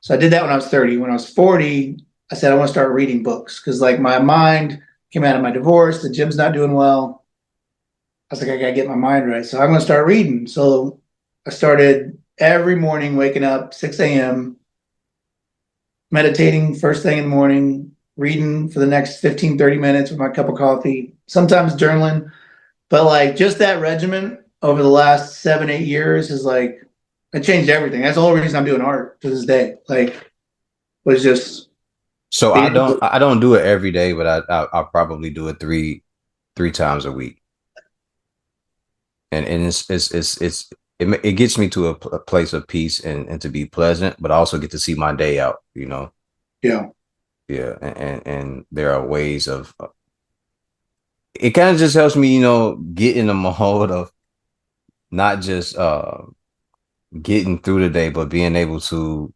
So I did that when I was 30. When I was 40, I said I want to start reading books because like my mind came out of my divorce. The gym's not doing well. I was like, I gotta get my mind right. So I'm gonna start reading. So I started every morning waking up 6 a.m., meditating first thing in the morning, reading for the next 15, 30 minutes with my cup of coffee, sometimes journaling. But like just that regimen over the last 7, 8 years is like it changed everything. That's the whole reason I'm doing art to this day. Like was just So being able to, I don't do it every day, but I'll probably do it three times a week, and it gets me to a place of peace and to be pleasant, but I also get to see my day out. yeah. Yeah, and there are ways of it kind of just helps me, get in the mode of not just getting through the day, but being able to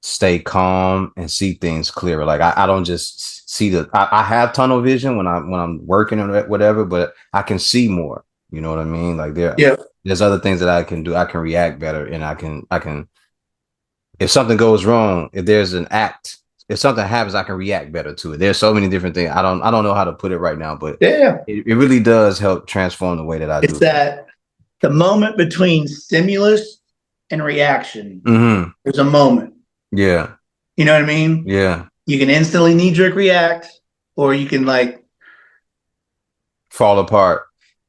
stay calm and see things clearer. Like I don't just see I have tunnel vision when I'm working or whatever, but I can see more. You know what I mean? Like Yeah. there's other things that I can do. I can react better, and I can if something goes wrong, if there's an act, if something happens, I can react better to it. There's so many different things. I don't know how to put it right now, but Yeah. it really does help transform the way that I It's do things. that the moment between stimulus and reaction. Hmm. There's a moment. Yeah. You know what I mean? Yeah. You can instantly knee jerk react, or you can like, Fall apart.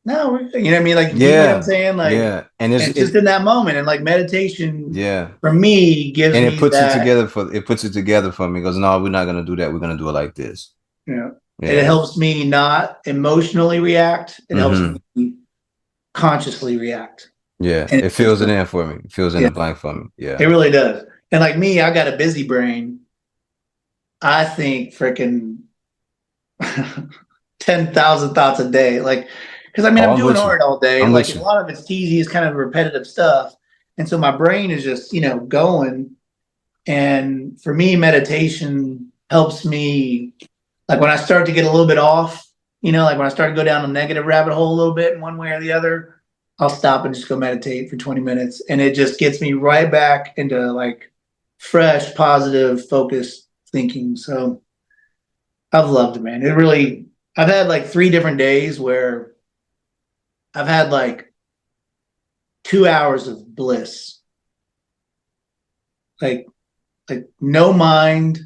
no, you know what I mean? Like, you get what I'm Yeah. saying? Like, Yeah. And and it's just in that moment. And like meditation yeah. for me gives And me that, it puts it together for me. It goes, no, we're not gonna do that. We're gonna do it like this. you know, it Yeah. helps me not emotionally react. It helps Hmm. me consciously react. Yeah. And It it's just, fills it in for me. It fills in yeah, the blank for me. it Yeah. really does. And like me, I got a busy brain. I think freaking 10,000 thoughts a day. Like, because I mean, Oh, I'm I'm doing with you. art all day. I'm Like, with a you. lot of it's tedious, kind of repetitive stuff. And so my brain is just, going. And for me, meditation helps me. Like, when I start to get a little bit off, like when I start to go down a negative rabbit hole a little bit in one way or the other, I'll stop and just go meditate for 20 minutes. And it just gets me right back into like fresh, positive, focused thinking. So I've loved it, man. It really, I've had like 3 different days where I've had like 2 hours of bliss, like no mind,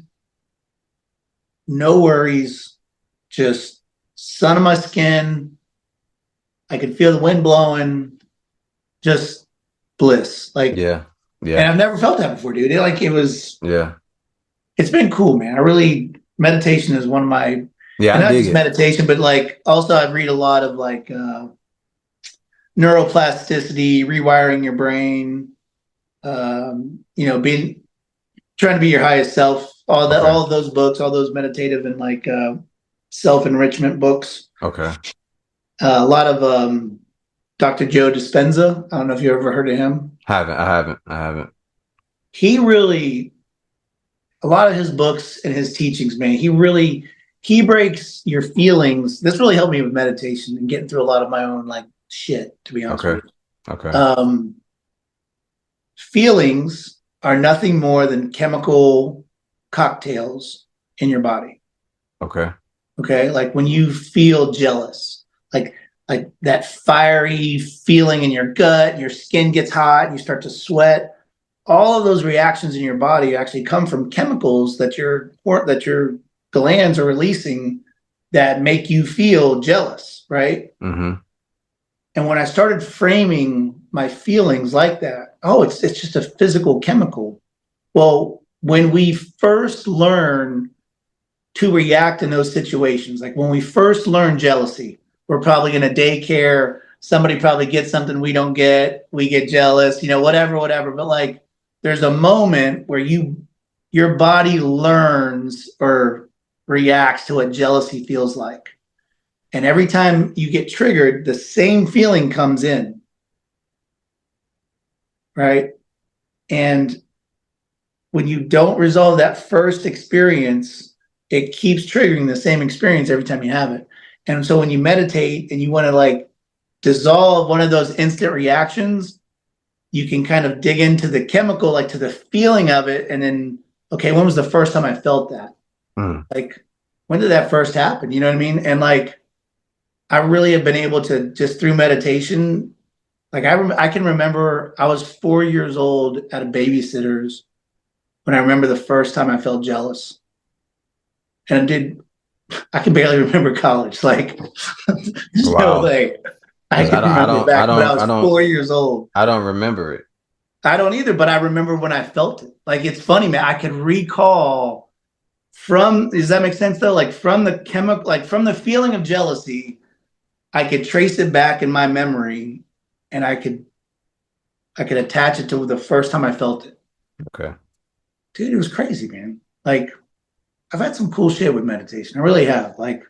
no worries, just sun on my skin. I could feel the wind blowing, just bliss. Like, Yeah. and Yeah. I've never felt that before, dude. Yeah. It's been cool, man. I really, meditation is one of my, Yeah. and I not dig just it. meditation, but like also I read a lot of like neuroplasticity, rewiring your brain, being trying to be your highest self. Okay. All of those books, all those meditative and like self enrichment books. Okay. A lot of Dr. Joe Dispenza. I don't know if you ever heard of him. I haven't. He really, a lot of his books and his teachings, man. He breaks your feelings. This really helped me with meditation and getting through a lot of my own like shit. To be honest with Okay. you, Okay. feelings are nothing more than chemical cocktails in your body. Okay. Okay. Like when you feel jealous, like that fiery feeling in your gut, your skin gets hot, and you start to sweat. All of those reactions in your body actually come from chemicals that your glands are releasing that make you feel jealous, right? Mm-hmm. And when I started framing my feelings like that, oh, it's just a physical chemical. Well, when we first learn to react in those situations, like when we first learn jealousy, we're probably in a daycare, somebody probably gets something we don't get, we get jealous, whatever, whatever. But like there's a moment where your body learns or reacts to what jealousy feels like. And every time you get triggered, the same feeling comes in, right? And when you don't resolve that first experience, it keeps triggering the same experience every time you have it. And so when you meditate and you want to like dissolve one of those instant reactions, you can kind of dig into the chemical, like to the feeling of it, and then okay, when was the first time I felt that? Mm. Like, when did that first happen? You know what I mean? And like, I really have been able to just through meditation. Like I can remember I was 4 years old at a babysitter's when I remember the first time I felt jealous, and I can barely remember college. Like, so Wow. like I Because can remember back when I was 4 years old. I don't remember it. I don't either, but I remember when I felt it. Like it's funny, man. I could recall from, does that make sense though? Like from the chemical, like from the feeling of jealousy, I could trace it back in my memory, and I could attach it to the first time I felt it. Okay. Dude, it was crazy, man. Like I've had some cool shit with meditation. I really have. Like